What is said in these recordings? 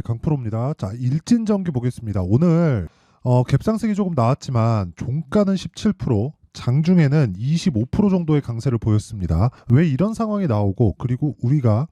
강프로입니다. 자, 일진전기 보겠습니다. 오늘 갭상승이 조금 나왔지만 종가는 17%, 장중에는 25% 정도의 강세를 보였습니다. 왜 이런 상황이 나오고, 그리고 우리가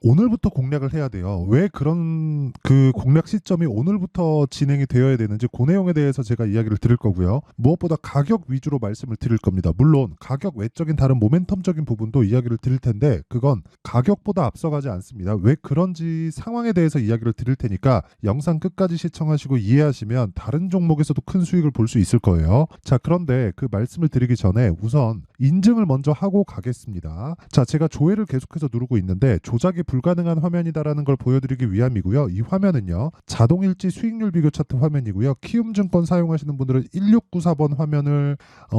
오늘부터 공략을 해야 돼요. 왜 그런 그 공략 시점이 오늘부터 진행이 되어야 되는지 그 내용에 대해서 제가 이야기를 드릴 거고요. 무엇보다 가격 위주로 말씀을 드릴 겁니다. 물론 가격 외적인 다른 모멘텀적인 부분도 이야기를 드릴 텐데 그건 가격보다 앞서가지 않습니다. 왜 그런지 상황에 대해서 이야기를 드릴 테니까 영상 끝까지 시청하시고 이해하시면 다른 종목에서도 큰 수익을 볼 수 있을 거예요. 자, 그런데 그 말씀을 드리기 전에 우선 인증을 먼저 하고 가겠습니다. 자, 제가 조회를 계속해서 누르고 있는데 조작이 불가능한 화면이다라는 걸 보여드리기 위함이고요. 이 화면은요, 자동일지 수익률 비교 차트 화면이고요. 키움증권 사용하시는 분들은 1694번 화면을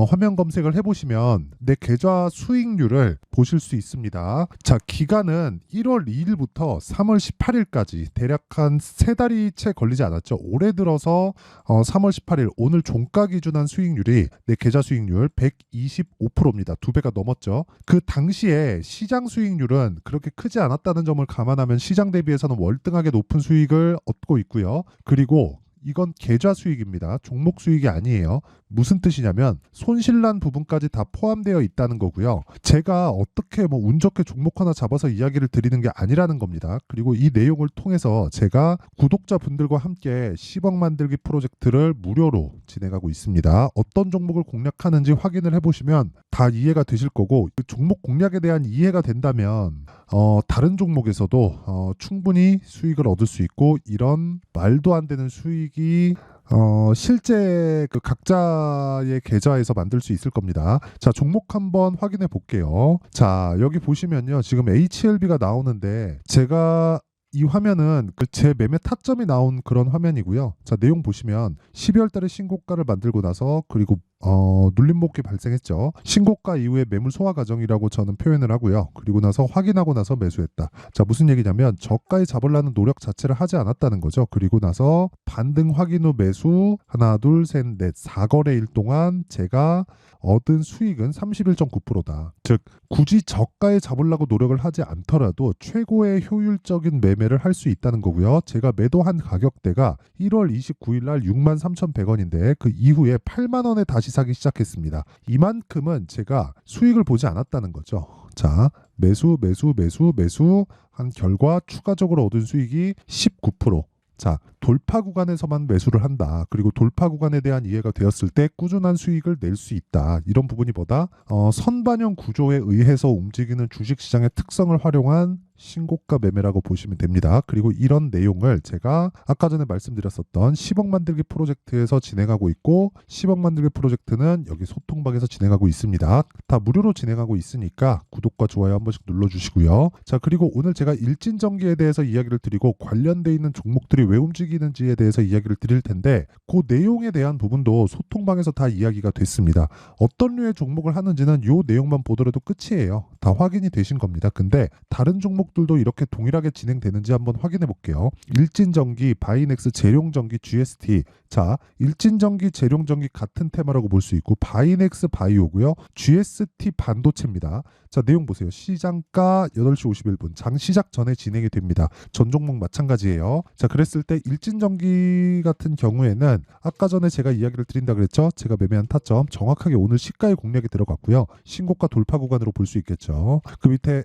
화면 검색을 해보시면 내 계좌 수익률을 보실 수 있습니다. 자, 기간은 1월 2일부터 3월 18일까지 대략 한 3달이 채 걸리지 않았죠. 올해 들어서 3월 18일 오늘 종가 기준한 수익률이 내 계좌 수익률 125%입니다. 2배가 넘었죠. 그 당시에 시장 수익률은 그렇게 크지 않았다는 점을 감안하면 시장 대비해서는 월등하게 높은 수익을 얻고 있고요. 그리고 이건 계좌 수익입니다. 종목 수익이 아니에요. 무슨 뜻이냐면 손실난 부분까지 다 포함되어 있다는 거고요. 제가 어떻게 운 좋게 종목 하나 잡아서 이야기를 드리는 게 아니라는 겁니다. 그리고 이 내용을 통해서 제가 구독자분들과 함께 10억 만들기 프로젝트를 무료로 진행하고 있습니다. 어떤 종목을 공략하는지 확인을 해보시면 다 이해가 되실 거고, 그 종목 공략에 대한 이해가 된다면 다른 종목에서도 충분히 수익을 얻을 수 있고, 이런 말도 안 되는 수익이 실제 그 각자의 계좌에서 만들 수 있을 겁니다. 자, 종목 한번 확인해 볼게요. 자, 여기 보시면요, 지금 HLB가 나오는데 제가 이 화면은 제 매매 타점이 나온 그런 화면이고요. 자, 내용 보시면 12월 달에 신고가를 만들고 나서, 그리고 눌림목이 발생했죠. 신고가 이후에 매물 소화 과정이라고 저는 표현을 하고요. 그리고 나서 확인하고 나서 매수했다. 자, 무슨 얘기냐면 저가에 잡으려는 노력 자체를 하지 않았다는 거죠. 그리고 나서 반등 확인 후 매수, 하나 둘 셋 넷 4거래일 동안 제가 얻은 수익은 31.9%다. 즉 굳이 저가에 잡으려고 노력을 하지 않더라도 최고의 효율적인 매매를 할 수 있다는 거고요. 제가 매도한 가격대가 1월 29일 날 63,100원인데 그 이후에 8만 원에 다시 사기 시작했습니다. 이만큼은 제가 수익을 보지 않았다는 거죠. 자, 매수 한 결과 추가적으로 얻은 수익이 19%. 자, 돌파 구간에서만 매수를 한다. 그리고 돌파 구간에 대한 이해가 되었을 때 꾸준한 수익을 낼 수 있다. 이런 부분이 보다 선반영 구조에 의해서 움직이는 주식시장의 특성을 활용한 신고가 매매라고 보시면 됩니다. 그리고 이런 내용을 제가 아까 전에 말씀드렸었던 10억 만들기 프로젝트에서 진행하고 있고, 10억 만들기 프로젝트는 여기 소통방에서 진행하고 있습니다. 다 무료로 진행하고 있으니까 구독과 좋아요 한 번씩 눌러주시고요. 자, 그리고 오늘 제가 일진전기에 대해서 이야기를 드리고 관련돼 있는 종목들이 왜 움직이는지에 대해서 이야기를 드릴 텐데 그 내용에 대한 부분도 소통방에서 다 이야기가 됐습니다. 어떤 류의 종목을 하는지는 이 내용만 보더라도 끝이에요. 다 확인이 되신 겁니다. 근데 다른 종목들도 이렇게 동일하게 진행되는지 한번 확인해 볼게요. 일진전기, 바이넥스, 재룡전기, GST. 자, 일진전기, 재룡전기 같은 테마라고 볼 수 있고, 바이넥스 바이오고요. GST 반도체입니다. 자, 내용 보세요. 시장가 8시 51분. 장 시작 전에 진행이 됩니다. 전 종목 마찬가지예요. 자, 그랬을 때 일진전기 같은 경우에는 아까 전에 제가 이야기를 드린다 그랬죠. 제가 매매한 타점 정확하게 오늘 시가의 공략이 들어갔고요. 신고가 돌파 구간으로 볼 수 있겠죠. 그 밑에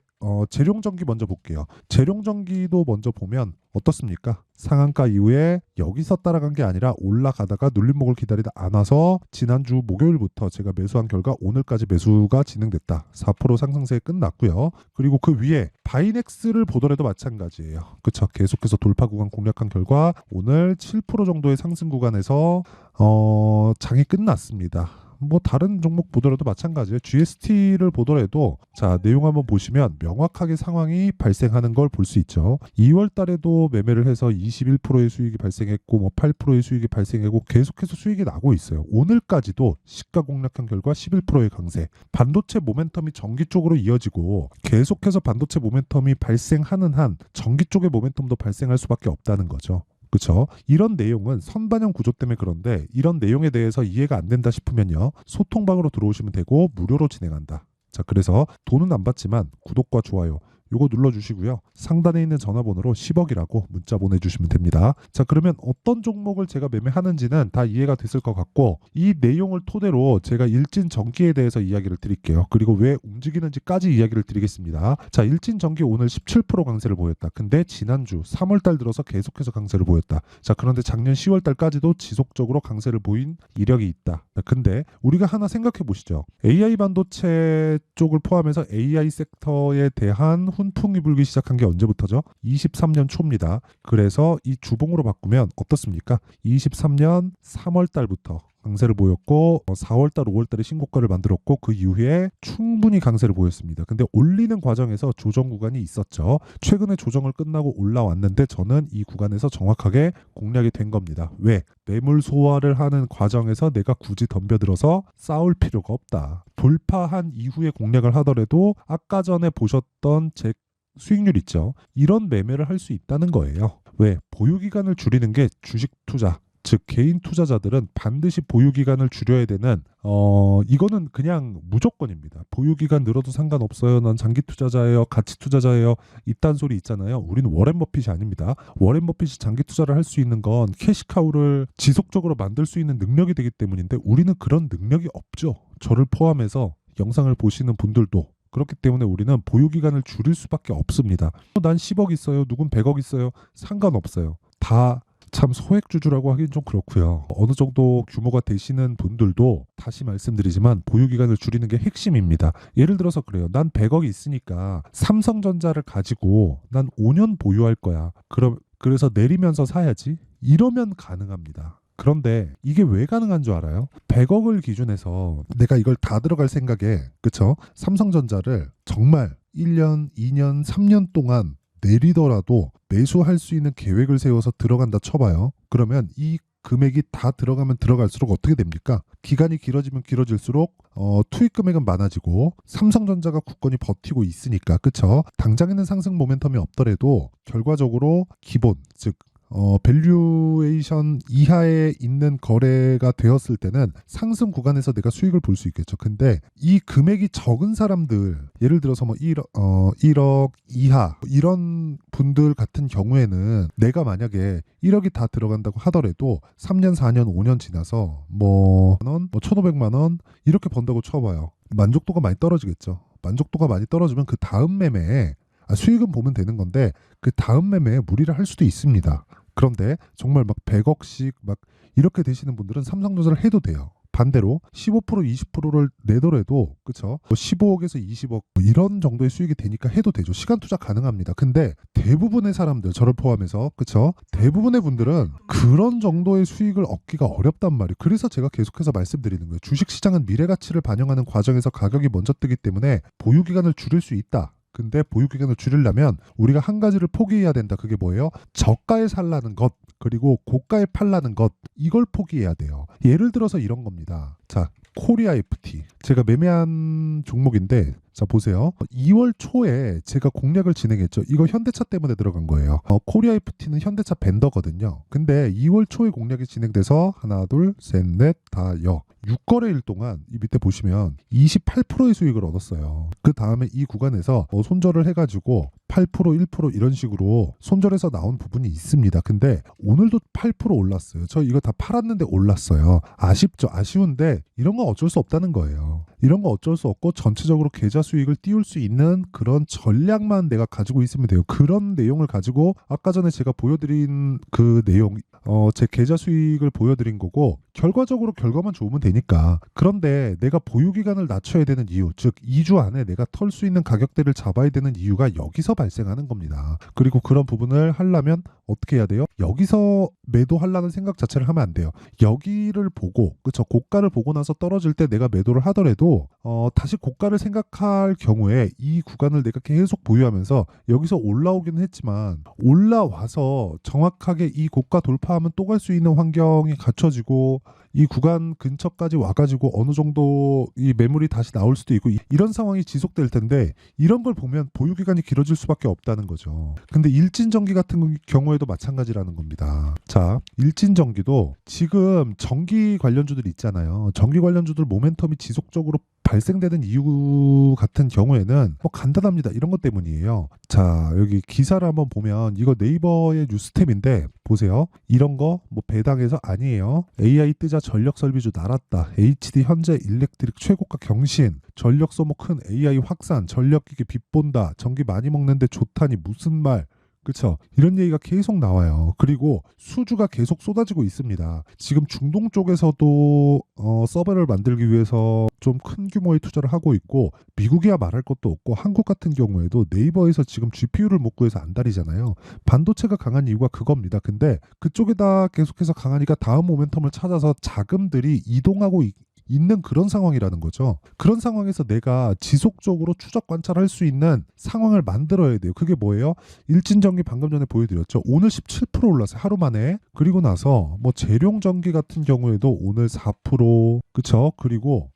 재룡전기 먼저 볼게요. 재룡전기도 먼저 보면 어떻습니까? 상한가 이후에 여기서 따라간 게 아니라 올라가다가 눌림목을 기다리다 안 와서 지난주 목요일부터 제가 매수한 결과 오늘까지 매수가 진행됐다. 4% 상승세 끝났고요. 그리고 그 위에 바이넥스를 보더라도 마찬가지예요. 그쵸? 계속해서 돌파 구간 공략한 결과 오늘 7% 정도의 상승 구간에서 장이 끝났습니다. 다른 종목 보더라도 마찬가지예요. GST를 보더라도 자, 내용 한번 보시면 명확하게 상황이 발생하는 걸 볼 수 있죠. 2월 달에도 매매를 해서 21%의 수익이 발생했고 8%의 수익이 발생하고 계속해서 수익이 나고 있어요. 오늘까지도 시가 공략한 결과 11%의 강세. 반도체 모멘텀이 전기 쪽으로 이어지고 계속해서 반도체 모멘텀이 발생하는 한 전기 쪽의 모멘텀도 발생할 수밖에 없다는 거죠. 그렇죠? 이런 내용은 선반영 구조 때문에 그런데 이런 내용에 대해서 이해가 안 된다 싶으면요. 소통방으로 들어오시면 되고 무료로 진행한다. 자, 그래서 돈은 안 받지만 구독과 좋아요 요거 눌러주시고요. 상단에 있는 전화번호로 10억이라고 문자 보내주시면 됩니다. 자, 그러면 어떤 종목을 제가 매매하는지는 다 이해가 됐을 것 같고, 이 내용을 토대로 제가 일진전기에 대해서 이야기를 드릴게요. 그리고 왜 움직이는지까지 이야기를 드리겠습니다. 자, 일진전기 오늘 17% 강세를 보였다. 근데 지난주 3월달 들어서 계속해서 강세를 보였다. 자, 그런데 작년 10월달까지도 지속적으로 강세를 보인 이력이 있다. 자, 근데 우리가 하나 생각해 보시죠. AI 반도체 쪽을 포함해서 AI 섹터에 대한 훈풍이 불기 시작한 게 언제부터죠? 23년 초입니다. 그래서 이 주봉으로 바꾸면 어떻습니까? 23년 3월 달부터 강세를 보였고 4월달, 5월달에 신고가를 만들었고 그 이후에 충분히 강세를 보였습니다. 근데 올리는 과정에서 조정 구간이 있었죠. 최근에 조정을 끝나고 올라왔는데 저는 이 구간에서 정확하게 공략이 된 겁니다. 왜? 매물 소화를 하는 과정에서 내가 굳이 덤벼들어서 싸울 필요가 없다. 돌파한 이후에 공략을 하더라도 아까 전에 보셨던 제 수익률 있죠. 이런 매매를 할 수 있다는 거예요. 왜? 보유기간을 줄이는 게 주식 투자, 즉 개인 투자자들은 반드시 보유기간을 줄여야 되는 이거는 그냥 무조건입니다. 보유기간 늘어도 상관없어요. 난 장기 투자자예요. 가치 투자자예요. 이딴 소리 있잖아요. 우리는 워렌 버핏이 아닙니다. 워렌 버핏이 장기 투자를 할 수 있는 건 캐시카우를 지속적으로 만들 수 있는 능력이 되기 때문인데 우리는 그런 능력이 없죠. 저를 포함해서 영상을 보시는 분들도 그렇기 때문에 우리는 보유기간을 줄일 수밖에 없습니다. 난 10억 있어요. 누군 100억 있어요. 상관없어요. 다 참 소액주주라고 하긴 좀 그렇고요. 어느 정도 규모가 되시는 분들도 다시 말씀드리지만 보유기간을 줄이는 게 핵심입니다. 예를 들어서 그래요. 난 100억이 있으니까 삼성전자를 가지고 난 5년 보유할 거야. 그래서 내리면서 사야지. 이러면 가능합니다. 그런데 이게 왜 가능한 줄 알아요? 100억을 기준해서 내가 이걸 다 들어갈 생각에, 그쵸? 삼성전자를 정말 1년, 2년, 3년 동안 내리더라도 매수할 수 있는 계획을 세워서 들어간다 쳐봐요. 그러면 이 금액이 다 들어가면 들어갈수록 어떻게 됩니까? 기간이 길어지면 길어질수록 투입 금액은 많아지고 삼성전자가 굳건히 버티고 있으니까, 그쵸? 당장에는 상승 모멘텀이 없더라도 결과적으로 기본, 즉 밸류에이션 이하에 있는 거래가 되었을 때는 상승 구간에서 내가 수익을 볼 수 있겠죠. 근데 이 금액이 적은 사람들, 예를 들어서 뭐 1억 이하 이런 분들 같은 경우에는 내가 만약에 1억이 다 들어간다고 하더라도 3년, 4년, 5년 지나서 뭐 1,500만 원 이렇게 번다고 쳐봐요. 만족도가 많이 떨어지겠죠. 만족도가 많이 떨어지면 그 다음 매매에 수익은 보면 되는 건데 그 다음 매매에 무리를 할 수도 있습니다. 그런데 정말 막 100억씩 막 이렇게 되시는 분들은 삼성전자를 해도 돼요. 반대로 15% 20%를 내더라도, 그쵸? 15억에서 20억 이런 정도의 수익이 되니까 해도 되죠. 시간 투자 가능합니다. 근데 대부분의 사람들, 저를 포함해서, 그쵸? 대부분의 분들은 그런 정도의 수익을 얻기가 어렵단 말이에요. 그래서 제가 계속해서 말씀드리는 거예요. 주식시장은 미래 가치를 반영하는 과정에서 가격이 먼저 뜨기 때문에 보유기간을 줄일 수 있다. 근데 보유기간을 줄이려면 우리가 한 가지를 포기해야 된다. 그게 뭐예요? 저가에 살라는 것, 그리고 고가에 팔라는 것, 이걸 포기해야 돼요. 예를 들어서 이런 겁니다. 자, 코리아 FT. 제가 매매한 종목인데, 자, 보세요. 2월 초에 제가 공략을 진행했죠. 이거 현대차 때문에 들어간 거예요. 코리아 FT는 현대차 벤더거든요. 근데 2월 초에 공략이 진행돼서 하나, 둘, 셋, 넷, 다, 6거래일 동안 이 밑에 보시면 28%의 수익을 얻었어요. 그 다음에 이 구간에서 손절을 해가지고 8%, 1% 이런 식으로 손절해서 나온 부분이 있습니다. 근데 오늘도 8% 올랐어요. 저 이거 다 팔았는데 올랐어요. 아쉽죠. 아쉬운데 이런 건 어쩔 수 없다는 거예요. 이런 거 어쩔 수 없고 전체적으로 계좌 수익을 띄울 수 있는 그런 전략만 내가 가지고 있으면 돼요. 그런 내용을 가지고 아까 전에 제가 보여드린 그 내용, 제 계좌 수익을 보여드린 거고 결과적으로 결과만 좋으면 되니까. 그런데 내가 보유기간을 낮춰야 되는 이유, 즉 2주 안에 내가 털 수 있는 가격대를 잡아야 되는 이유가 여기서 발생하는 겁니다. 그리고 그런 부분을 하려면 어떻게 해야 돼요? 여기서 매도하려는 생각 자체를 하면 안 돼요. 여기를 보고, 그쵸? 고가를 보고 나서 떨어질 때 내가 매도를 하더라도 다시 고가를 생각할 경우에 이 구간을 내가 계속 보유하면서 여기서 올라오기는 했지만 올라와서 정확하게 이 고가 돌파하면 또 갈 수 있는 환경이 갖춰지고 이 구간 근처까지 와가지고 어느 정도 이 매물이 다시 나올 수도 있고 이런 상황이 지속될 텐데 이런 걸 보면 보유기간이 길어질 수밖에 없다는 거죠. 근데 일진전기 같은 경우에도 마찬가지라는 겁니다. 자, 일진전기도 지금 전기 관련주들 있잖아요. 전기 관련주들 모멘텀이 지속적으로 발생되는 이유 같은 경우에는 뭐 간단합니다. 이런 것 때문이에요. 자, 여기 기사를 한번 보면 이거 네이버의 뉴스템인데 보세요. 이런 거 뭐 배당에서 아니에요. AI 뜨자 전력 설비주 날았다. HD 현재 일렉트릭 최고가 경신. 전력 소모 큰 AI 확산. 전력기기 빚본다. 전기 많이 먹는데 좋다니 무슨 말. 그쵸? 이런 얘기가 계속 나와요. 그리고 수주가 계속 쏟아지고 있습니다. 지금 중동 쪽에서도 서버를 만들기 위해서 좀 큰 규모의 투자를 하고 있고, 미국이야 말할 것도 없고 한국 같은 경우에도 네이버에서 지금 GPU를 못 구해서 안달이잖아요. 반도체가 강한 이유가 그겁니다. 근데 그쪽에다 계속해서 강하니까 다음 모멘텀을 찾아서 자금들이 이동하고 있는 그런 상황이라는 거죠. 그런 상황에서 내가 지속적으로 추적 관찰할 수 있는 상황을 만들어야 돼요. 그게 뭐예요? 일진전기 방금 전에 보여드렸죠. 오늘 17% 올랐어요. 하루 만에. 그리고 나서 뭐 재룡전기 같은 경우에도 오늘 4%, 그쵸? 그리고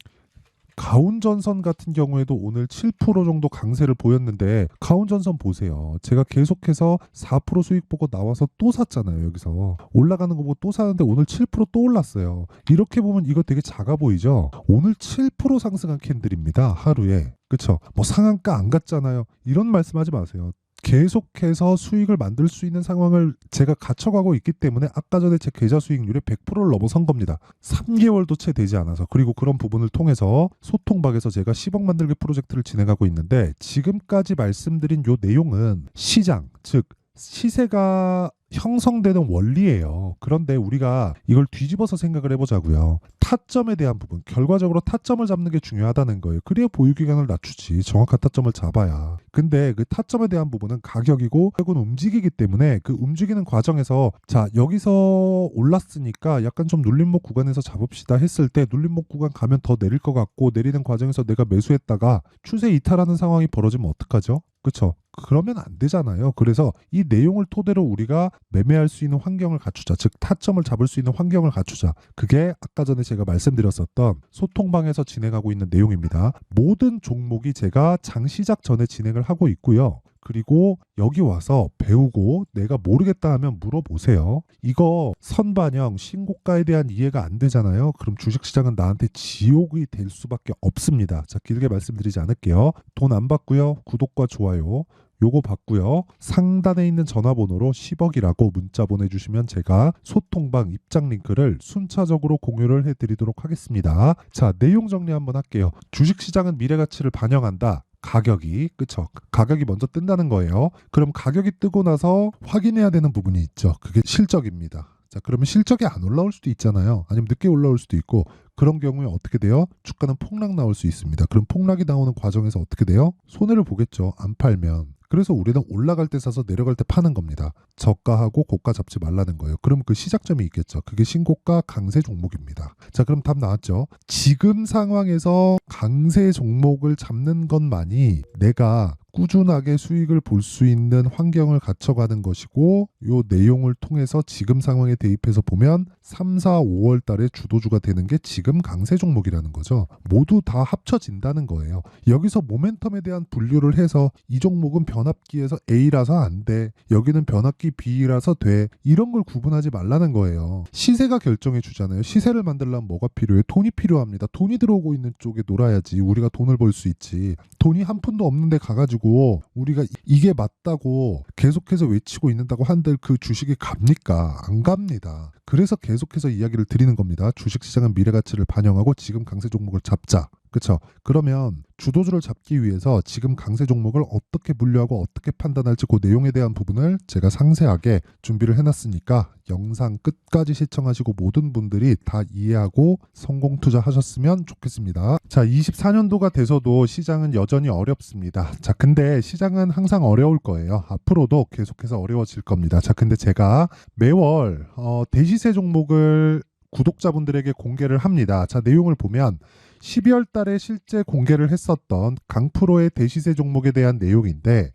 가온전선 같은 경우에도 오늘 7% 정도 강세를 보였는데, 가온전선 보세요. 제가 계속해서 4% 수익 보고 나와서 또 샀잖아요. 여기서 올라가는 거 보고 또 사는데 오늘 7%또 올랐어요. 이렇게 보면 이거 되게 작아 보이죠? 오늘 7% 상승한 캔들입니다. 하루에. 그쵸? 뭐 상한가 안 갔잖아요. 이런 말씀하지 마세요. 계속해서 수익을 만들 수 있는 상황을 제가 갖춰가고 있기 때문에 아까 전에 제 계좌 수익률이 100%를 넘어선 겁니다. 3개월도 채 되지 않아서. 그리고 그런 부분을 통해서 소통박에서 제가 10억 만들기 프로젝트를 진행하고 있는데, 지금까지 말씀드린 요 내용은 시장, 즉 시세가 형성되는 원리예요. 그런데 우리가 이걸 뒤집어서 생각을 해보자고요. 타점에 대한 부분, 결과적으로 타점을 잡는 게 중요하다는 거예요. 그래야 보유기간을 낮추지. 정확한 타점을 잡아야. 근데 그 타점에 대한 부분은 가격이고 가격은 움직이기 때문에 그 움직이는 과정에서, 자, 여기서 올랐으니까 약간 좀 눌림목 구간에서 잡읍시다 했을 때 눌림목 구간 가면 더 내릴 것 같고, 내리는 과정에서 내가 매수했다가 추세 이탈하는 상황이 벌어지면 어떡하죠? 그쵸? 그러면 안 되잖아요. 그래서 이 내용을 토대로 우리가 매매할 수 있는 환경을 갖추자. 즉 타점을 잡을 수 있는 환경을 갖추자. 그게 아까 전에 제가 말씀드렸었던 소통방에서 진행하고 있는 내용입니다. 모든 종목이 제가 장 시작 전에 진행을 하고 있고요. 그리고 여기 와서 배우고 내가 모르겠다 하면 물어보세요. 이거 선반영, 신고가에 대한 이해가 안 되잖아요. 그럼 주식시장은 나한테 지옥이 될 수밖에 없습니다. 자, 길게 말씀드리지 않을게요. 돈 안 받고요. 구독과 좋아요 요거 받고요. 상단에 있는 전화번호로 10억이라고 문자 보내주시면 제가 소통방 입장 링크를 순차적으로 공유를 해드리도록 하겠습니다. 자, 내용 정리 한번 할게요. 주식시장은 미래가치를 반영한다. 가격이, 그쵸? 가격이 먼저 뜬다는 거예요. 그럼 가격이 뜨고 나서 확인해야 되는 부분이 있죠. 그게 실적입니다. 자, 그러면 실적이 안 올라올 수도 있잖아요. 아니면 늦게 올라올 수도 있고, 그런 경우에 어떻게 돼요? 주가는 폭락 나올 수 있습니다. 그럼 폭락이 나오는 과정에서 어떻게 돼요? 손해를 보겠죠. 안 팔면. 그래서 우리는 올라갈 때 사서 내려갈 때 파는 겁니다. 저가하고 고가 잡지 말라는 거예요. 그럼 그 시작점이 있겠죠. 그게 신고가 강세 종목입니다. 자, 그럼 답 나왔죠. 지금 상황에서 강세 종목을 잡는 것만이 내가 꾸준하게 수익을 볼 수 있는 환경을 갖춰가는 것이고, 이 내용을 통해서 지금 상황에 대입해서 보면 3, 4, 5월 달에 주도주가 되는 게 지금 강세 종목이라는 거죠. 모두 다 합쳐진다는 거예요. 여기서 모멘텀에 대한 분류를 해서 이 종목은 변압기에서 A라서 안 돼, 여기는 변압기 B라서 돼, 이런 걸 구분하지 말라는 거예요. 시세가 결정해 주잖아요. 시세를 만들려면 뭐가 필요해? 돈이 필요합니다. 돈이 들어오고 있는 쪽에 놀아야지 우리가 돈을 벌 수 있지. 돈이 한 푼도 없는데 가가지고 우리가 이게 맞다고 계속해서 외치고 있는다고 한들 그 주식이 갑니까? 안 갑니다. 그래서 계속해서 이야기를 드리는 겁니다. 주식시장은 미래가치를 반영하고 지금 강세 종목을 잡자. 그렇죠? 그러면 주도주를 잡기 위해서 지금 강세 종목을 어떻게 분류하고 어떻게 판단할지 그 내용에 대한 부분을 제가 상세하게 준비를 해놨으니까 영상 끝까지 시청하시고 모든 분들이 다 이해하고 성공 투자하셨으면 좋겠습니다. 자, 24년도가 돼서도 시장은 여전히 어렵습니다. 자, 근데 시장은 항상 어려울 거예요. 앞으로도 계속해서 어려워질 겁니다. 자, 근데 제가 매월 대시세 종목을 구독자분들에게 공개를 합니다. 자, 내용을 보면 12월 달에 실제 공개를 했었던 강프로의 대시세 종목에 대한 내용인데,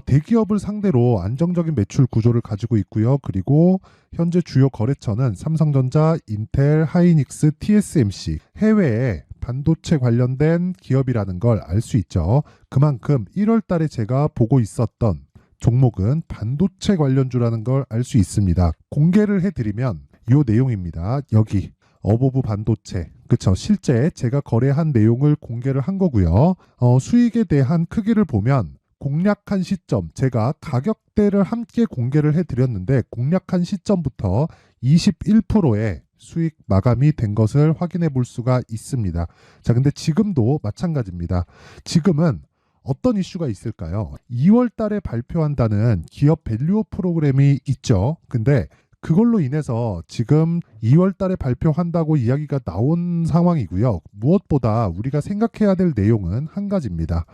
대기업을 상대로 안정적인 매출 구조를 가지고 있고요. 그리고 현재 주요 거래처는 삼성전자, 인텔, 하이닉스, TSMC, 해외에 반도체 관련된 기업이라는 걸 알 수 있죠. 그만큼 1월 달에 제가 보고 있었던 종목은 반도체 관련주라는 걸 알 수 있습니다. 공개를 해드리면 이 내용입니다. 여기 어보브 반도체, 그쵸. 실제 제가 거래한 내용을 공개를 한 거고요. 수익에 대한 크기를 보면 공략한 시점, 제가 가격대를 함께 공개를 해드렸는데 공략한 시점부터 21%의 수익 마감이 된 것을 확인해 볼 수가 있습니다. 자, 근데 지금도 마찬가지입니다. 지금은 어떤 이슈가 있을까요? 2월 달에 발표한다는 기업 밸류업 프로그램이 있죠. 근데 그걸로 인해서 지금 2월 달에 발표한다고 이야기가 나온 상황이고요. 무엇보다 우리가 생각해야 될 내용은 한 가지입니다.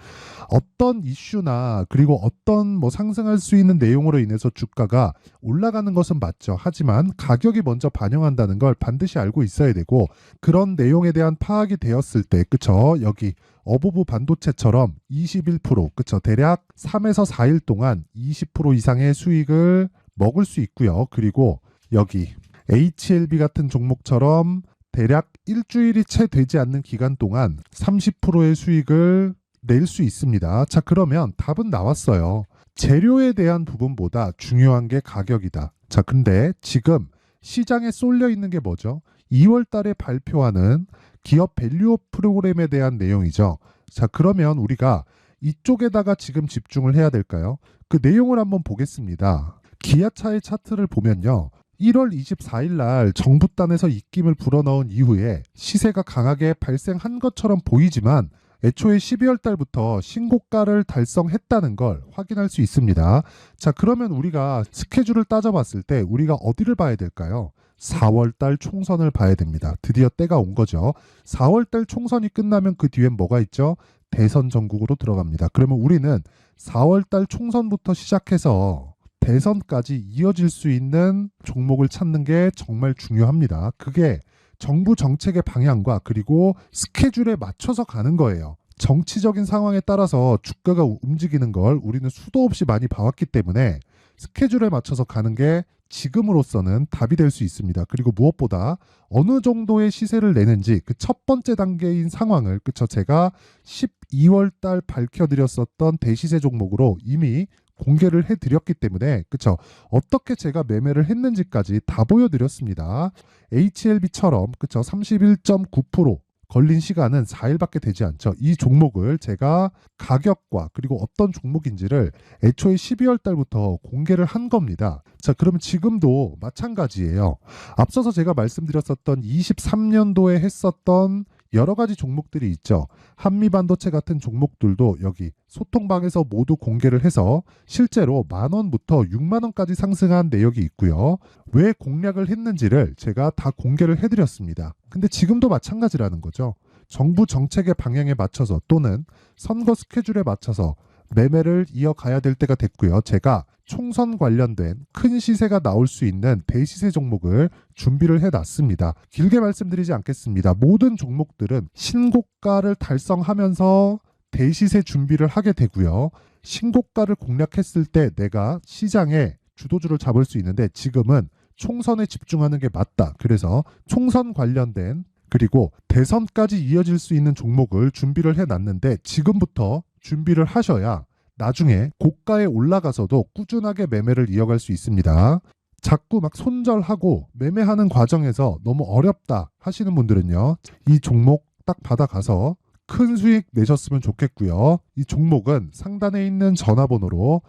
어떤 이슈나 그리고 어떤 상승할 수 있는 내용으로 인해서 주가가 올라가는 것은 맞죠. 하지만 가격이 먼저 반영한다는 걸 반드시 알고 있어야 되고, 그런 내용에 대한 파악이 되었을 때, 그쵸? 여기 어부부 반도체처럼 21%, 그쵸? 대략 3에서 4일 동안 20% 이상의 수익을 먹을 수 있고요. 그리고 여기 HLB 같은 종목처럼 대략 일주일이 채 되지 않는 기간 동안 30%의 수익을 낼 수 있습니다. 자, 그러면 답은 나왔어요. 재료에 대한 부분보다 중요한 게 가격이다. 자, 근데 지금 시장에 쏠려 있는 게 뭐죠? 2월 달에 발표하는 기업 밸류업 프로그램에 대한 내용이죠. 자, 그러면 우리가 이쪽에다가 지금 집중을 해야 될까요? 그 내용을 한번 보겠습니다. 기아차의 차트를 보면요. 1월 24일 날 정부단에서 입김을 불어넣은 이후에 시세가 강하게 발생한 것처럼 보이지만 애초에 12월 달부터 신고가를 달성했다는 걸 확인할 수 있습니다. 자, 그러면 우리가 스케줄을 따져봤을 때 우리가 어디를 봐야 될까요? 4월 달 총선을 봐야 됩니다. 드디어 때가 온 거죠. 4월 달 총선이 끝나면 그 뒤엔 뭐가 있죠? 대선 전국으로 들어갑니다. 그러면 우리는 4월 달 총선부터 시작해서 대선까지 이어질 수 있는 종목을 찾는 게 정말 중요합니다. 그게 정부 정책의 방향과 그리고 스케줄에 맞춰서 가는 거예요. 정치적인 상황에 따라서 주가가 움직이는 걸 우리는 수도 없이 많이 봐왔기 때문에 스케줄에 맞춰서 가는 게 지금으로서는 답이 될 수 있습니다. 그리고 무엇보다 어느 정도의 시세를 내는지 그 첫 번째 단계인 상황을, 그쵸, 제가 12월 달 밝혀드렸었던 대시세 종목으로 이미 공개를 해드렸기 때문에, 그쵸, 어떻게 제가 매매를 했는지까지 다 보여드렸습니다. HLB처럼, 그쵸, 31.9% 걸린 시간은 4일밖에 되지 않죠. 이 종목을 제가 가격과 그리고 어떤 종목인지를 애초에 12월 달부터 공개를 한 겁니다. 자, 그러면 지금도 마찬가지예요. 앞서서 제가 말씀드렸었던 23년도에 했었던 여러 가지 종목들이 있죠. 한미반도체 같은 종목들도 여기 소통방에서 모두 공개를 해서 실제로 10,000원부터 60,000원까지 상승한 내역이 있고요. 왜 공략을 했는지를 제가 다 공개를 해드렸습니다. 근데 지금도 마찬가지라는 거죠. 정부 정책의 방향에 맞춰서 또는 선거 스케줄에 맞춰서 매매를 이어가야 될 때가 됐고요. 제가 총선 관련된 큰 시세가 나올 수 있는 대시세 종목을 준비를 해놨습니다. 길게 말씀드리지 않겠습니다. 모든 종목들은 신고가를 달성하면서 대시세 준비를 하게 되고요. 신고가를 공략했을 때 내가 시장에 주도주를 잡을 수 있는데 지금은 총선에 집중하는 게 맞다. 그래서 총선 관련된 그리고 대선까지 이어질 수 있는 종목을 준비를 해놨는데 지금부터 준비를 하셔야 나중에 고가에 올라가서도 꾸준하게 매매를 이어갈 수 있습니다. 자꾸 막 손절하고 매매하는 과정에서 너무 어렵다 하시는 분들은요, 이 종목 딱 받아가서 큰 수익 내셨으면 좋겠고요. 이 종목은 상단에 있는 전화번호로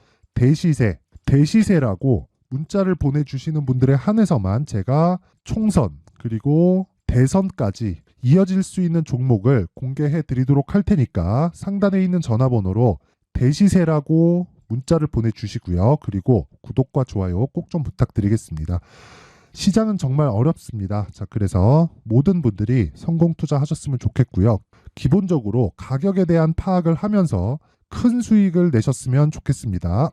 대시세라고 문자를 보내주시는 분들에 한해서만 제가 총선 그리고 대선까지 이어질 수 있는 종목을 공개해 드리도록 할 테니까 상단에 있는 전화번호로 대시세라고 문자를 보내주시고요. 그리고 구독과 좋아요 꼭 좀 부탁드리겠습니다. 시장은 정말 어렵습니다. 자, 그래서 모든 분들이 성공 투자하셨으면 좋겠고요. 기본적으로 가격에 대한 파악을 하면서 큰 수익을 내셨으면 좋겠습니다.